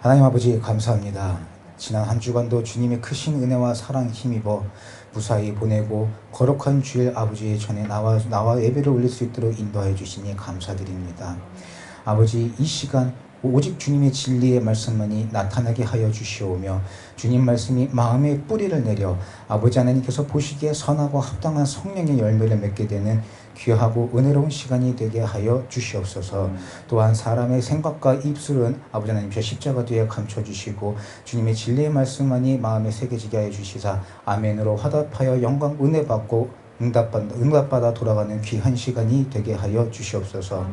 하나님 아버지 감사합니다. 지난 한 주간도 주님의 크신 은혜와 사랑 힘입어 무사히 보내고 거룩한 주일 아버지의 전에 나와 예배를 올릴 수 있도록 인도하여 주시니 감사드립니다. 아버지, 이 시간 오직 주님의 진리의 말씀만이 나타나게 하여 주시오며 주님 말씀이 마음의 뿌리를 내려 아버지 하나님께서 보시기에 선하고 합당한 성령의 열매를 맺게 되는 귀하고 은혜로운 시간이 되게 하여 주시옵소서. 또한 사람의 생각과 입술은 아버지 하나님께서 십자가 뒤에 감춰주시고 주님의 진리의 말씀만이 마음에 새겨지게 하여 주시사 아멘으로 화답하여 영광 은혜 받고 응답받아 돌아가는 귀한 시간이 되게 하여 주시옵소서.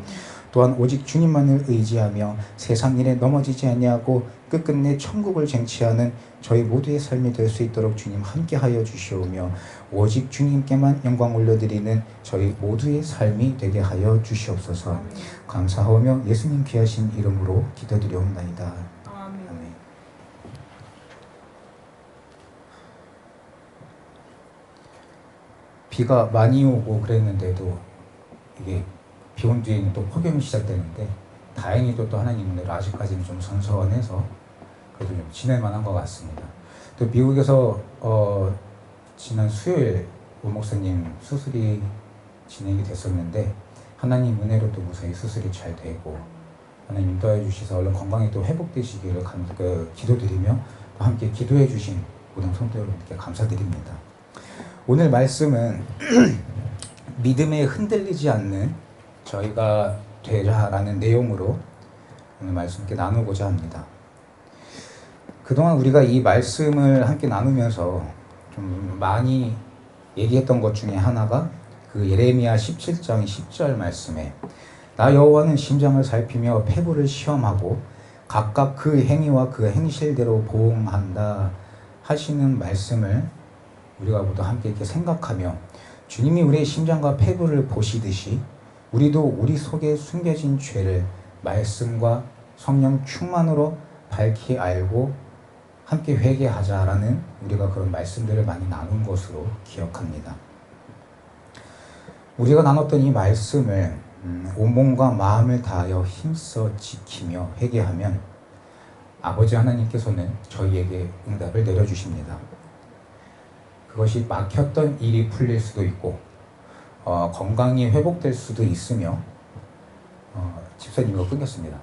또한 오직 주님만을 의지하며 세상 일에 넘어지지 아니하고 끝끝내 천국을 쟁취하는 저희 모두의 삶이 될 수 있도록 주님 함께하여 주시오며 오직 주님께만 영광 올려드리는 저희 모두의 삶이 되게 하여 주시옵소서. 감사하며 예수님 귀하신 이름으로 기도드리옵나이다. 아멘. 비가 많이 오고 그랬는데도 이게 비 온 뒤에는 또 폭염이 시작되는데 다행히도 또 하나님 은혜로 아직까지는 좀 선선해서 그래도 좀 지낼 만한 것 같습니다. 또 미국에서 지난 수요일 오 목사님 수술이 진행이 됐었는데 하나님 은혜로 또 무사히 수술이 잘 되고 하나님 인도해 주셔서 얼른 건강히 또 회복되시기를 기도드리며 또 함께 기도해 주신 모든 성도 여러분께 감사드립니다. 오늘 말씀은 믿음에 흔들리지 않는 저희가 되라라는 내용으로 오늘 말씀 함께 나누고자 합니다. 그동안 우리가 이 말씀을 함께 나누면서 좀 많이 얘기했던 것 중에 하나가 그 예레미야 17장 10절 말씀에 나 여호와는 심장을 살피며 폐부를 시험하고 각각 그 행위와 그 행실대로 보응한다 하시는 말씀을 우리가 모두 함께 이렇게 생각하며 주님이 우리의 심장과 폐부를 보시듯이 우리도 우리 속에 숨겨진 죄를 말씀과 성령 충만으로 밝히 알고 함께 회개하자라는 우리가 그런 말씀들을 많이 나눈 것으로 기억합니다. 우리가 나눴던 이 말씀을 온몸과 마음을 다하여 힘써 지키며 회개하면 아버지 하나님께서는 저희에게 응답을 내려주십니다. 그것이 막혔던 일이 풀릴 수도 있고 건강이 회복될 수도 있으며 집사님 이거 끊겼습니다.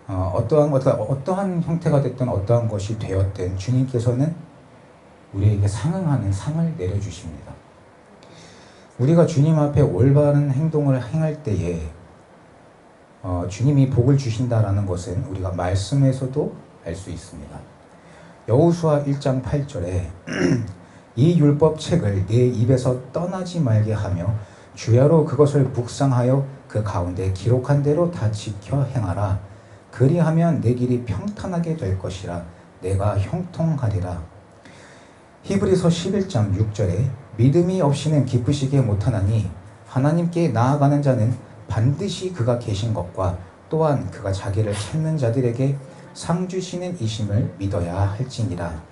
어떠한 형태가 됐든 어떠한 것이 되었든 주님께서는 우리에게 상응하는 상을 내려주십니다. 우리가 주님 앞에 올바른 행동을 행할 때에 주님이 복을 주신다라는 것은 우리가 말씀에서도 알 수 있습니다. 여호수아 1장 8절에 이 율법책을 네 입에서 떠나지 말게 하며 주야로 그것을 묵상하여 그 가운데 기록한 대로 다 지켜 행하라. 그리하면 내 길이 평탄하게 될 것이라 내가 형통하리라. 히브리서 11장 6절에 믿음이 없이는 기쁘시게 못하나니 하나님께 나아가는 자는 반드시 그가 계신 것과 또한 그가 자기를 찾는 자들에게 상 주시는 이심을 믿어야 할지니라.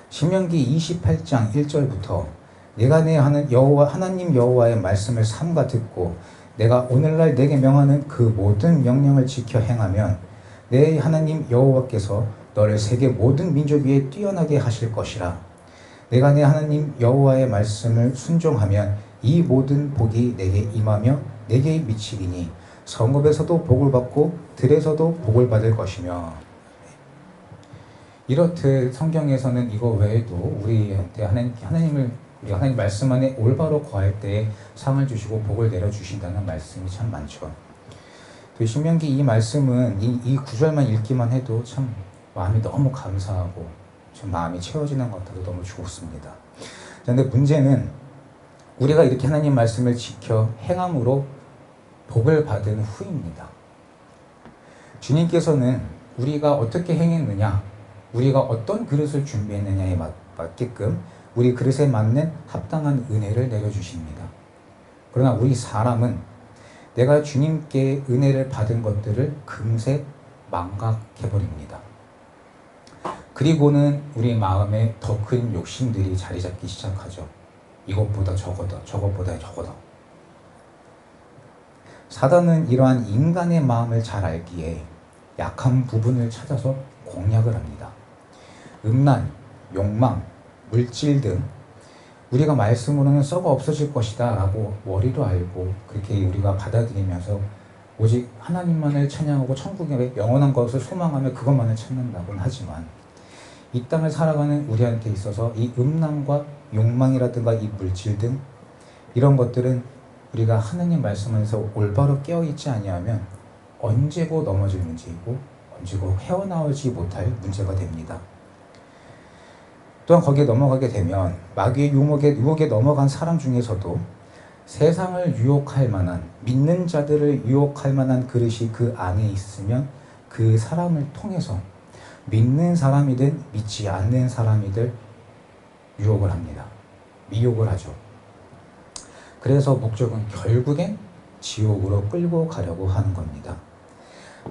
신명기 28장 1절부터 내가 내 하나님 여호와의 말씀을 삼가 듣고 내가 오늘날 내게 명하는 그 모든 명령을 지켜 행하면 내 하나님 여호와께서 너를 세계 모든 민족 위에 뛰어나게 하실 것이라. 내가 내 하나님 여호와의 말씀을 순종하면 이 모든 복이 내게 임하며 내게 미치리니 성읍에서도 복을 받고 들에서도 복을 받을 것이며. 이렇듯 성경에서는 이거 외에도 우리한테 하나님 말씀 안에 올바로 거할 때에 상을 주시고 복을 내려주신다는 말씀이 참 많죠. 또 신명기 이 말씀은 이 구절만 읽기만 해도 참 마음이 너무 감사하고 좀 마음이 채워지는 것 같아서 너무 좋습니다. 그런데 문제는 우리가 이렇게 하나님 말씀을 지켜 행함으로 복을 받은 후입니다. 주님께서는 우리가 어떻게 행했느냐, 우리가 어떤 그릇을 준비했느냐에 맞게끔 우리 그릇에 맞는 합당한 은혜를 내려주십니다. 그러나 우리 사람은 내가 주님께 은혜를 받은 것들을 금세 망각해버립니다. 그리고는 우리 마음에 더 큰 욕심들이 자리 잡기 시작하죠. 이것보다 저거다, 저것보다 저거다. 사단은 이러한 인간의 마음을 잘 알기에 약한 부분을 찾아서 공략을 합니다. 음란, 욕망, 물질 등 우리가 말씀으로는 썩어 없어질 것이다 라고 머리로 알고 그렇게 우리가 받아들이면서 오직 하나님만을 찬양하고 천국의 영원한 것을 소망하며 그것만을 찾는다고는 하지만 이 땅을 살아가는 우리한테 있어서 이 음란과 욕망이라든가 이 물질 등 이런 것들은 우리가 하나님 말씀 안에서 올바로 깨어있지 아니하면 언제고 넘어질 문제이고 언제고 헤어나오지 못할 문제가 됩니다. 또한 거기에 넘어가게 되면 마귀의 유혹에 넘어간 사람 중에서도 세상을 유혹할 만한, 믿는 자들을 유혹할 만한 그릇이 그 안에 있으면 그 사람을 통해서 믿는 사람이든 믿지 않는 사람이든 유혹을 합니다. 미혹을 하죠. 그래서 목적은 결국엔 지옥으로 끌고 가려고 하는 겁니다.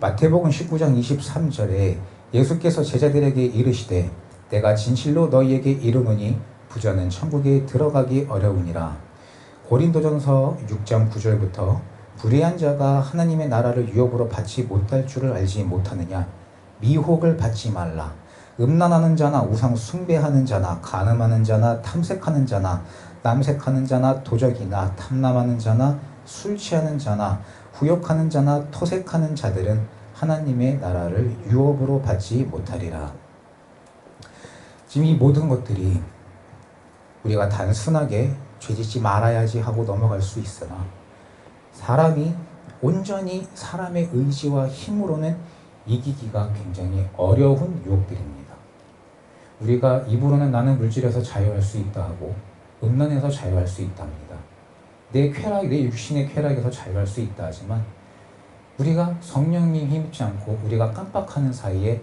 마태복음 19장 23절에 예수께서 제자들에게 이르시되 내가 진실로 너희에게 이르노니 부자는 천국에 들어가기 어려우니라. 고린도전서 6장 9절부터 불의한 자가 하나님의 나라를 유업으로 받지 못할 줄을 알지 못하느냐. 미혹을 받지 말라. 음란하는 자나 우상 숭배하는 자나 간음하는 자나 탐색하는 자나 남색하는 자나 도적이나 탐남하는 자나 술 취하는 자나 후욕하는 자나 토색하는 자들은 하나님의 나라를 유업으로 받지 못하리라. 지금 이 모든 것들이 우리가 단순하게 죄짓지 말아야지 하고 넘어갈 수 있으나 사람이 온전히 사람의 의지와 힘으로는 이기기가 굉장히 어려운 유혹들입니다. 우리가 입으로는 나는 물질에서 자유할 수 있다 하고 음란에서 자유할 수 있다 합니다. 내 육신의 쾌락에서 자유할 수 있다 하지만 우리가 성령님 힘입지 않고 우리가 깜빡하는 사이에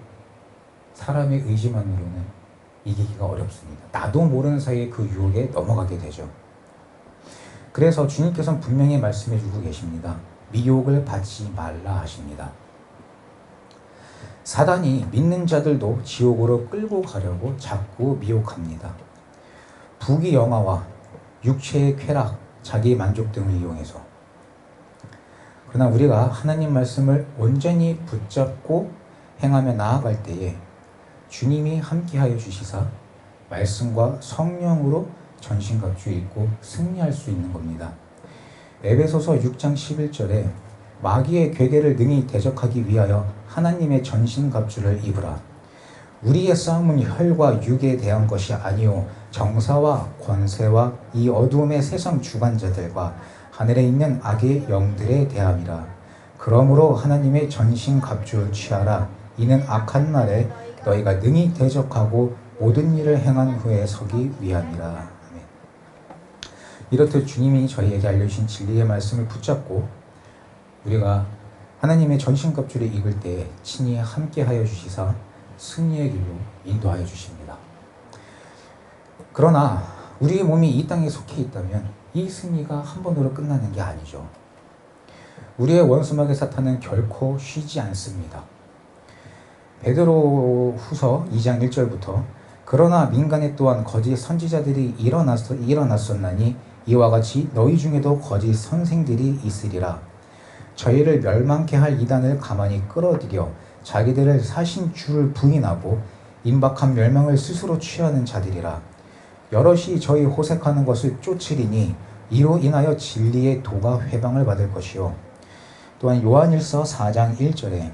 사람의 의지만으로는 이기기가 어렵습니다. 나도 모르는 사이에 그 유혹에 넘어가게 되죠. 그래서 주님께서는 분명히 말씀해 주고 계십니다. 미혹을 받지 말라 하십니다. 사단이 믿는 자들도 지옥으로 끌고 가려고 자꾸 미혹합니다. 부귀 영화와 육체의 쾌락, 자기 만족 등을 이용해서. 그러나 우리가 하나님 말씀을 온전히 붙잡고 행하며 나아갈 때에 주님이 함께하여 주시사 말씀과 성령으로 전신갑주 입고 승리할 수 있는 겁니다. 에베소서 6장 11절에 마귀의 괴계를 능히 대적하기 위하여 하나님의 전신갑주를 입으라. 우리의 싸움은 혈과 육에 대한 것이 아니요 정사와 권세와 이 어두움의 세상 주관자들과 하늘에 있는 악의 영들에 대함이라. 그러므로 하나님의 전신갑주를 취하라. 이는 악한 날에 너희가 능히 대적하고 모든 일을 행한 후에 서기 위함이라. 아멘. 이렇듯 주님이 저희에게 알려주신 진리의 말씀을 붙잡고 우리가 하나님의 전신갑주를 입을 때 친히 함께하여 주시사 승리의 길로 인도하여 주십니다. 그러나 우리의 몸이 이 땅에 속해 있다면 이 승리가 한 번으로 끝나는 게 아니죠. 우리의 원수마귀 사탄은 결코 쉬지 않습니다. 베드로 후서 2장 1절부터 그러나 민간에 또한 거짓 선지자들이 일어났었나니 이와 같이 너희 중에도 거짓 선생들이 있으리라. 저희를 멸망케 할 이단을 가만히 끌어들여 자기들을 사신 주를 부인하고 임박한 멸망을 스스로 취하는 자들이라. 여럿이 저희 호색하는 것을 쫓으리니 이로 인하여 진리의 도가 회방을 받을 것이요. 또한 요한일서 4장 1절에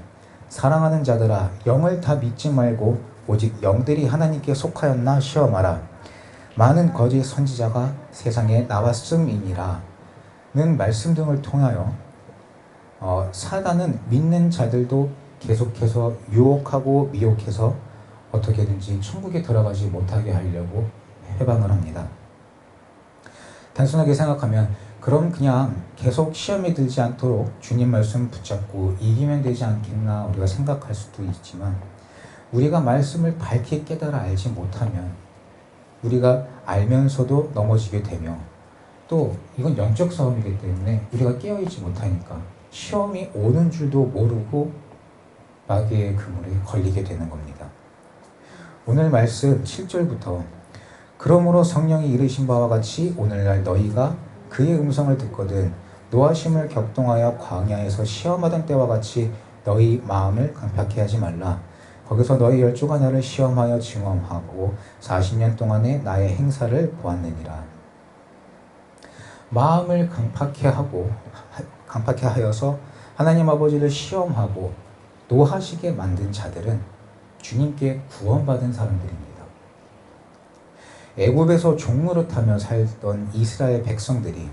사랑하는 자들아 영을 다 믿지 말고 오직 영들이 하나님께 속하였나 시험하라. 많은 거짓 선지자가 세상에 나왔음이니라 는 말씀 등을 통하여 사단은 믿는 자들도 계속해서 유혹하고 미혹해서 어떻게든지 천국에 들어가지 못하게 하려고 해방을 합니다. 단순하게 생각하면 그럼 그냥 계속 시험에 들지 않도록 주님 말씀 붙잡고 이기면 되지 않겠나 우리가 생각할 수도 있지만 우리가 말씀을 밝게 깨달아 알지 못하면 우리가 알면서도 넘어지게 되며 또 이건 영적 싸움이기 때문에 우리가 깨어있지 못하니까 시험이 오는 줄도 모르고 마귀의 그물에 걸리게 되는 겁니다. 오늘 말씀 7절부터 그러므로 성령이 이르신 바와 같이 오늘날 너희가 그의 음성을 듣거든 노하심을 격동하여 광야에서 시험하던 때와 같이 너희 마음을 강팍해 하지 말라. 거기서 너희 열조가 나를 시험하여 증언하고 40년 동안의 나의 행사를 보았느니라. 마음을 강팍해 하여서 하나님 아버지를 시험하고 노하시게 만든 자들은 주님께 구원받은 사람들입니다. 애굽에서 종노릇하며 살던 이스라엘 백성들이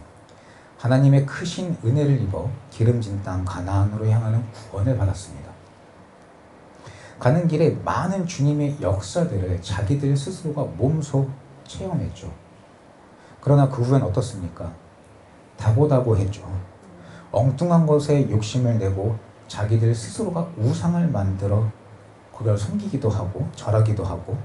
하나님의 크신 은혜를 입어 기름진 땅 가나안으로 향하는 구원을 받았습니다. 가는 길에 많은 주님의 역사들을 자기들 스스로가 몸소 체험했죠. 그러나 그 후엔 어떻습니까? 다고다고했죠. 엉뚱한 것에 욕심을 내고 자기들 스스로가 우상을 만들어 그걸 섬기기도 하고 절하기도 하고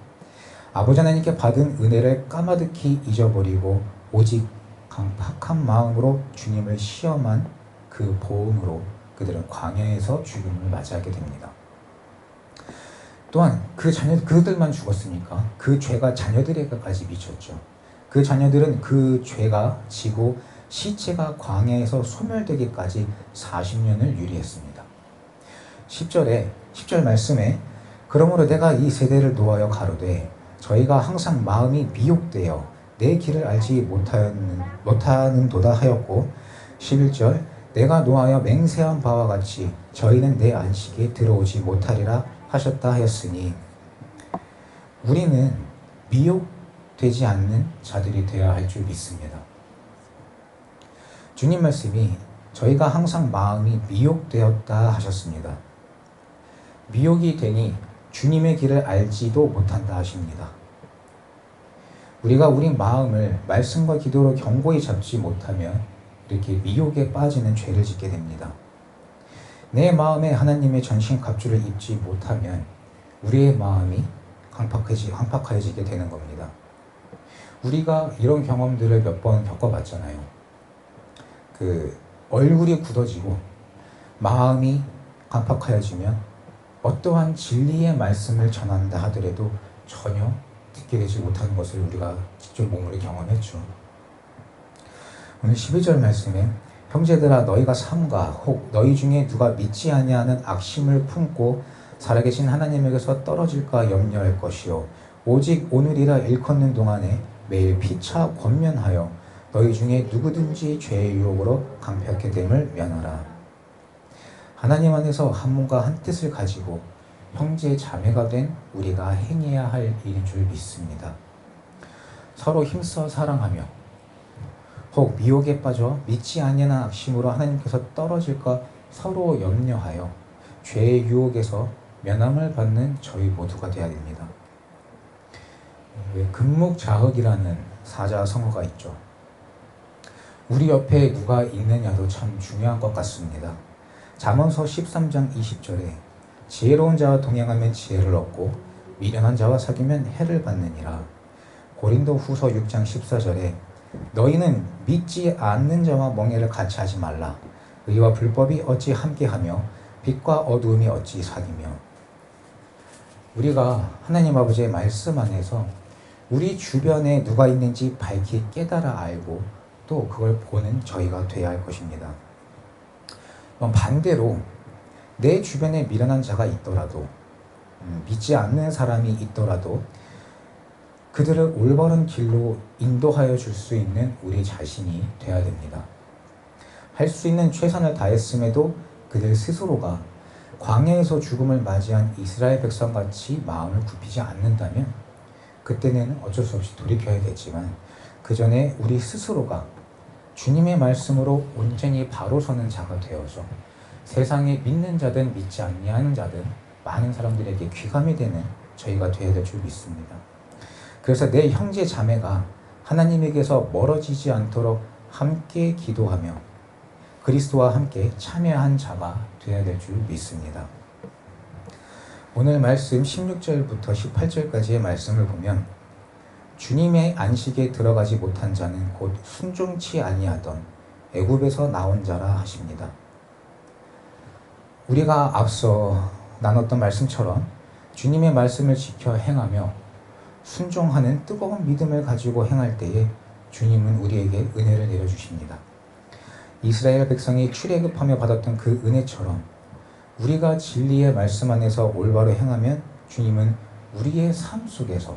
아버지 하나님께 받은 은혜를 까마득히 잊어버리고 오직 강팍한 마음으로 주님을 시험한 그 보응으로 그들은 광야에서 죽음을 맞이하게 됩니다. 또한 그들만 죽었습니까? 그 죄가 자녀들에게까지 미쳤죠. 그 자녀들은 그 죄가 지고 시체가 광야에서 소멸되기까지 40년을 유리했습니다. 10절 말씀에 그러므로 내가 이 세대를 노하여 가로되 저희가 항상 마음이 미혹되어 내 길을 알지 못하는도다 하였고 11절 내가 노하여 맹세한 바와 같이 저희는 내 안식에 들어오지 못하리라 하셨다 하였으니 우리는 미혹되지 않는 자들이 되어야 할 줄 믿습니다. 주님 말씀이 저희가 항상 마음이 미혹되었다 하셨습니다. 미혹이 되니 주님의 길을 알지도 못한다 하십니다. 우리가 우리 마음을 말씀과 기도로 견고히 잡지 못하면 이렇게 미혹에 빠지는 죄를 짓게 됩니다. 내 마음에 하나님의 전신갑주를 입지 못하면 우리의 마음이 강팍해지게 되는 겁니다. 우리가 이런 경험들을 몇 번 겪어봤잖아요. 얼굴이 굳어지고 마음이 강팍하여지면 어떠한 진리의 말씀을 전한다 하더라도 전혀 듣게 되지 못하는 것을 우리가 직접 몸으로 경험했죠. 오늘 12절 말씀에 형제들아 너희가 삼가 혹 너희 중에 누가 믿지 아니하는 악심을 품고 살아계신 하나님에게서 떨어질까 염려할 것이요 오직 오늘이라 일컫는 동안에 매일 피차 권면하여 너희 중에 누구든지 죄의 유혹으로 강팍하게 됨을 면하라. 하나님 안에서 한 몸과 한 뜻을 가지고 형제 자매가 된 우리가 행해야 할 일인 줄 믿습니다. 서로 힘써 사랑하며 혹 미혹에 빠져 믿지 아니하는 악심으로 하나님께서 떨어질까 서로 염려하여 죄의 유혹에서 면함을 받는 저희 모두가 되어야 됩니다. 금묵자흑이라는 사자성어가 있죠. 우리 옆에 누가 있느냐도 참 중요한 것 같습니다. 잠언서 13장 20절에 지혜로운 자와 동행하면 지혜를 얻고 미련한 자와 사귀면 해를 받느니라. 고린도 후서 6장 14절에 너희는 믿지 않는 자와 멍에를 같이 하지 말라. 의와 불법이 어찌 함께하며 빛과 어두움이 어찌 사귀며. 우리가 하나님 아버지의 말씀 안에서 우리 주변에 누가 있는지 밝히 깨달아 알고 또 그걸 보는 저희가 되어야 할 것입니다. 반대로 내 주변에 미련한 자가 있더라도 믿지 않는 사람이 있더라도 그들을 올바른 길로 인도하여 줄 수 있는 우리 자신이 되어야 됩니다. 할 수 있는 최선을 다했음에도 그들 스스로가 광야에서 죽음을 맞이한 이스라엘 백성같이 마음을 굽히지 않는다면 그때는 어쩔 수 없이 돌이켜야겠지만 그 전에 우리 스스로가 주님의 말씀으로 온전히 바로 서는 자가 되어서 세상에 믿는 자든 믿지 아니하는 자든 많은 사람들에게 귀감이 되는 저희가 되어야 될 줄 믿습니다. 그래서 내 형제 자매가 하나님에게서 멀어지지 않도록 함께 기도하며 그리스도와 함께 참여한 자가 되어야 될 줄 믿습니다. 오늘 말씀 16절부터 18절까지의 말씀을 보면 주님의 안식에 들어가지 못한 자는 곧 순종치 아니하던 애굽에서 나온 자라 하십니다. 우리가 앞서 나눴던 말씀처럼 주님의 말씀을 지켜 행하며 순종하는 뜨거운 믿음을 가지고 행할 때에 주님은 우리에게 은혜를 내려주십니다. 이스라엘 백성이 출애굽하며 받았던 그 은혜처럼 우리가 진리의 말씀 안에서 올바로 행하면 주님은 우리의 삶 속에서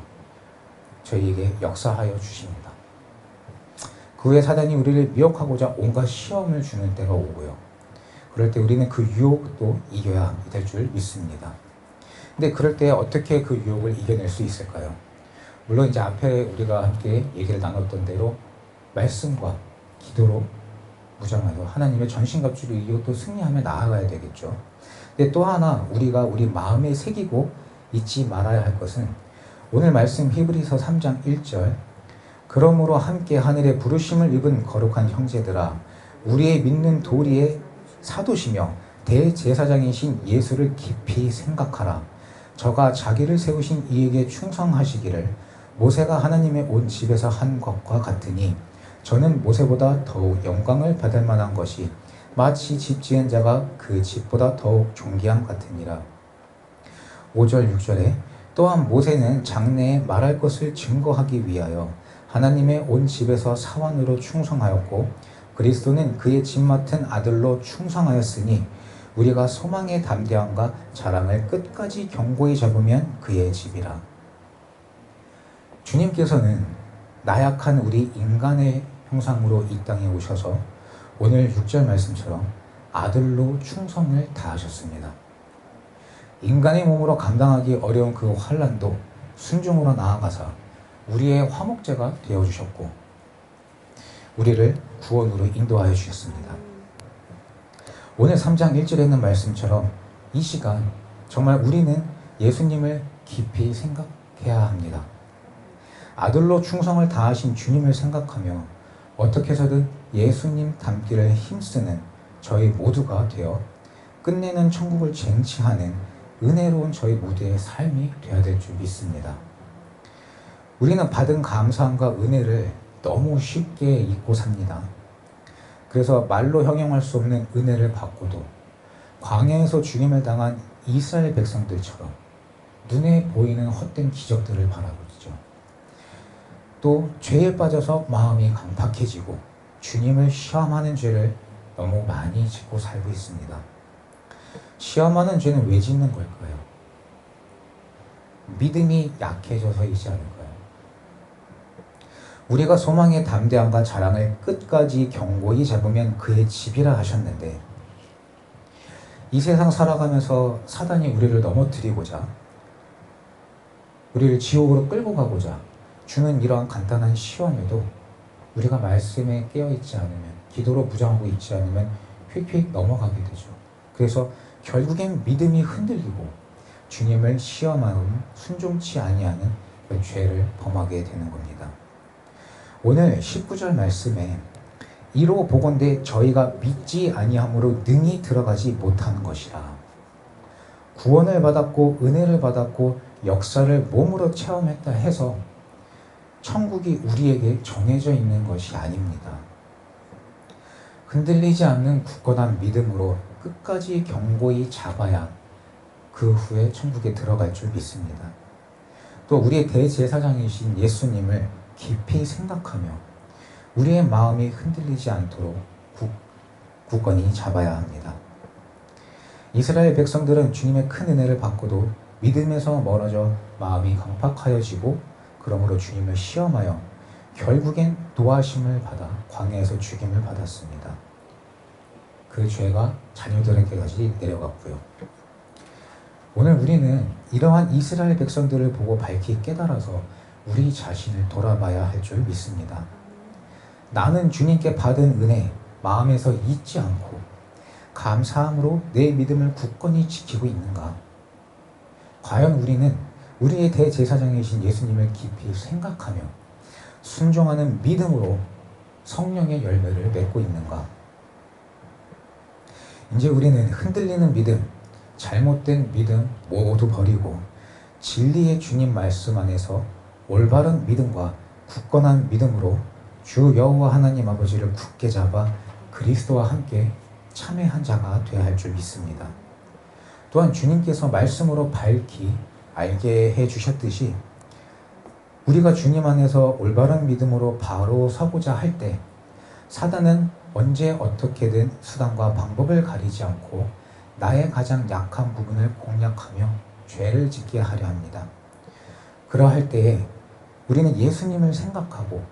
저희에게 역사하여 주십니다. 그 후에 사단이 우리를 미혹하고자 온갖 시험을 주는 때가 오고요. 그럴 때 우리는 그 유혹도 이겨야 될 줄 믿습니다. 근데 그럴 때 어떻게 그 유혹을 이겨낼 수 있을까요? 물론 이제 앞에 우리가 함께 얘기를 나눴던 대로 말씀과 기도로 무장하여 하나님의 전신갑주를 이기고 또 승리하며 나아가야 되겠죠. 근데 또 하나 우리가 우리 마음에 새기고 잊지 말아야 할 것은 오늘 말씀 히브리서 3장 1절 그러므로 함께 하늘의 부르심을 입은 거룩한 형제들아 우리의 믿는 도리의 사도시며 대제사장이신 예수를 깊이 생각하라. 저가 자기를 세우신 이에게 충성하시기를 모세가 하나님의 온 집에서 한 것과 같으니 저는 모세보다 더욱 영광을 받을 만한 것이 마치 집 지은 자가 그 집보다 더욱 존귀함 같으니라. 5절 6절에 또한 모세는 장래에 말할 것을 증거하기 위하여 하나님의 온 집에서 사원으로 충성하였고 그리스도는 그의 집 맡은 아들로 충성하였으니 우리가 소망의 담대함과 자랑을 끝까지 견고히 잡으면 그의 집이라. 주님께서는 나약한 우리 인간의 형상으로 이 땅에 오셔서 오늘 6절 말씀처럼 아들로 충성을 다하셨습니다. 인간의 몸으로 감당하기 어려운 그 환난도 순종으로 나아가사 우리의 화목제가 되어주셨고 우리를 구원으로 인도하여 주셨습니다. 오늘 3장 1절에 있는 말씀처럼 이 시간 정말 우리는 예수님을 깊이 생각해야 합니다. 아들로 충성을 다하신 주님을 생각하며 어떻게 해서든 예수님 닮기를 힘쓰는 저희 모두가 되어 끝내는 천국을 쟁취하는 은혜로운 저희 모두의 삶이 되어야 될 줄 믿습니다. 우리는 받은 감사함과 은혜를 너무 쉽게 잊고 삽니다. 그래서 말로 형용할 수 없는 은혜를 받고도 광야에서 죽임을 당한 이스라엘 백성들처럼 눈에 보이는 헛된 기적들을 바라보죠. 또 죄에 빠져서 마음이 강팍해지고 주님을 시험하는 죄를 너무 많이 짓고 살고 있습니다. 시험하는 죄는 왜 짓는 걸까요? 믿음이 약해져서이지 않을까요? 우리가 소망의 담대함과 자랑을 끝까지 견고히 잡으면 그의 집이라 하셨는데 이 세상 살아가면서 사단이 우리를 넘어뜨리고자 우리를 지옥으로 끌고 가고자 주는 이러한 간단한 시험에도 우리가 말씀에 깨어있지 않으면 기도로 무장하고 있지 않으면 휙휙 넘어가게 되죠. 그래서 결국엔 믿음이 흔들리고 주님을 시험하는 순종치 아니하는 그 죄를 범하게 되는 겁니다. 오늘 19절 말씀에 이로 보건대 저희가 믿지 아니함으로 능히 들어가지 못하는 것이라. 구원을 받았고 은혜를 받았고 역사를 몸으로 체험했다 해서 천국이 우리에게 정해져 있는 것이 아닙니다. 흔들리지 않는 굳건한 믿음으로 끝까지 견고히 잡아야 그 후에 천국에 들어갈 줄 믿습니다. 또 우리의 대제사장이신 예수님을 깊이 생각하며 우리의 마음이 흔들리지 않도록 굳건히 잡아야 합니다. 이스라엘 백성들은 주님의 큰 은혜를 받고도 믿음에서 멀어져 마음이 강팍하여지고 그러므로 주님을 시험하여 결국엔 노하심을 받아 광야에서 죽임을 받았습니다. 그 죄가 자녀들에게까지 내려갔고요. 오늘 우리는 이러한 이스라엘 백성들을 보고 밝히 깨달아서 우리 자신을 돌아봐야 할 줄 믿습니다. 나는 주님께 받은 은혜 마음에서 잊지 않고 감사함으로 내 믿음을 굳건히 지키고 있는가? 과연 우리는 우리의 대제사장이신 예수님을 깊이 생각하며 순종하는 믿음으로 성령의 열매를 맺고 있는가? 이제 우리는 흔들리는 믿음, 잘못된 믿음 모두 버리고 진리의 주님 말씀 안에서 올바른 믿음과 굳건한 믿음으로 주 여호와 하나님 아버지를 굳게 잡아 그리스도와 함께 참회한 자가 되어야 할 줄 믿습니다. 또한 주님께서 말씀으로 밝히 알게 해주셨듯이 우리가 주님 안에서 올바른 믿음으로 바로 서고자 할 때 사단은 언제 어떻게든 수단과 방법을 가리지 않고 나의 가장 약한 부분을 공략하며 죄를 짓게 하려 합니다. 그러할 때에 우리는 예수님을 생각하고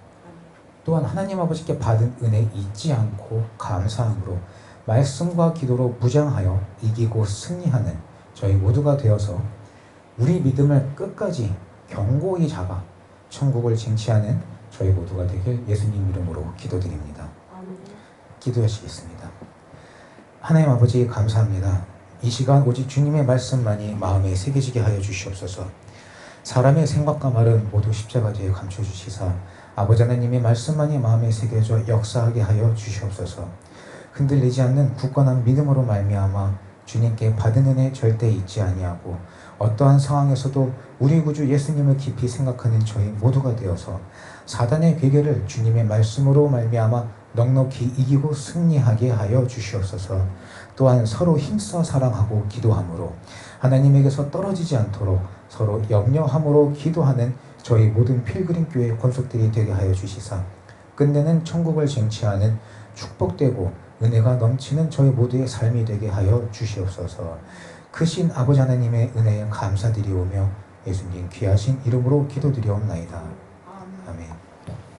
또한 하나님 아버지께 받은 은혜 잊지 않고 감사함으로 말씀과 기도로 무장하여 이기고 승리하는 저희 모두가 되어서 우리 믿음을 끝까지 견고히 잡아 천국을 쟁취하는 저희 모두가 되길 예수님 이름으로 기도드립니다. 기도하시겠습니다. 하나님 아버지 감사합니다. 이 시간 오직 주님의 말씀만이 마음에 새겨지게 하여 주시옵소서. 사람의 생각과 말은 모두 십자가지에 감춰주시사 아버지 하나님의 말씀만이 마음에 새겨져 역사하게 하여 주시옵소서. 흔들리지 않는 굳건한 믿음으로 말미암아 주님께 받은 은혜 절대 잊지 아니하고 어떠한 상황에서도 우리 구주 예수님을 깊이 생각하는 저희 모두가 되어서 사단의 괴계를 주님의 말씀으로 말미암아 넉넉히 이기고 승리하게 하여 주시옵소서. 또한 서로 힘써 사랑하고 기도함으로 하나님에게서 떨어지지 않도록 서로 염려함으로 기도하는 저희 모든 필그림교회 권속들이 되게 하여 주시사 끝내는 천국을 쟁취하는 축복되고 은혜가 넘치는 저희 모두의 삶이 되게 하여 주시옵소서. 크신 아버지 하나님의 은혜에 감사드리오며 예수님 귀하신 이름으로 기도드리옵나이다. 아멘.